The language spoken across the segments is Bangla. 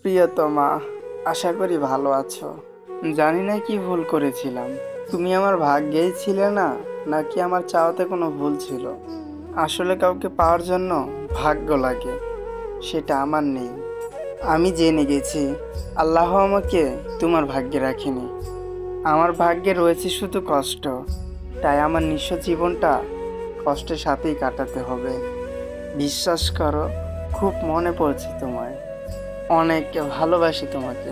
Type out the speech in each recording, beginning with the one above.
প্রিয়তমা, আশা করি ভালো আছো। জানি না কি ভুল করেছিলাম। তুমি আমার ভাগ্যেই ছিলে না, নাকি আমার চাওয়াতে কোনো ভুল ছিল। আসলে কাউকে পাওয়ার জন্য ভাগ্য লাগে, সেটা আমার নেই। আমি জেনে গেছি আল্লাহ আমাকে তোমার ভাগ্যে রাখেনি। আমার ভাগ্যে রয়েছে শুধু কষ্ট, তাই আমার নিঃস্ব জীবনটা কষ্টের সাথেই কাটাতে হবে। বিশ্বাস করো, খুব মনে পড়ছে তোমায়। অনেক ভালোবাসি তোমাকে।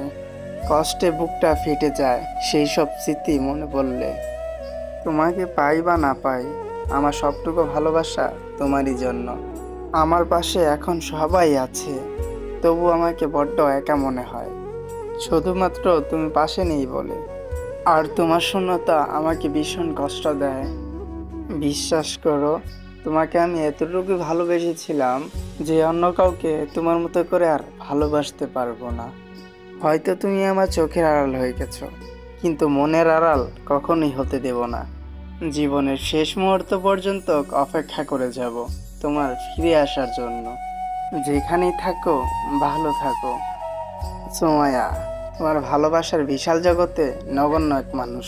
কষ্টে বুকটা ফেটে যায় সেই সব স্মৃতি মনে পড়লে। তোমাকে পাই বা না পাই, আমার সবটুকু ভালোবাসা তোমারই জন্য। আমার পাশে এখন সবাই আছে, তবু আমাকে বড্ড একা মনে হয়, শুধুমাত্র তুমি পাশে নেই বলে। আর তোমার শূন্যতা আমাকে ভীষণ কষ্ট দেয়। বিশ্বাস করো, তোমাকে আমি এতটুকু ভালোবেসেছিলাম যে অন্য কাউকে তোমার মতো করে আর ভালোবাসতে পারবো না। হয়তো তুমি আমার চোখের আড়াল হয়ে গেছো, কিন্তু মনের আড়াল কখনোই হতে দেব না। জীবনের শেষ মুহূর্ত পর্যন্ত অপেক্ষা করে যাব তোমার ফিরে আসার জন্য। যেখানেই থাকো ভালো থাকো সোমায়া। তোমার ভালোবাসার বিশাল জগতে নগণ্য এক মানুষ।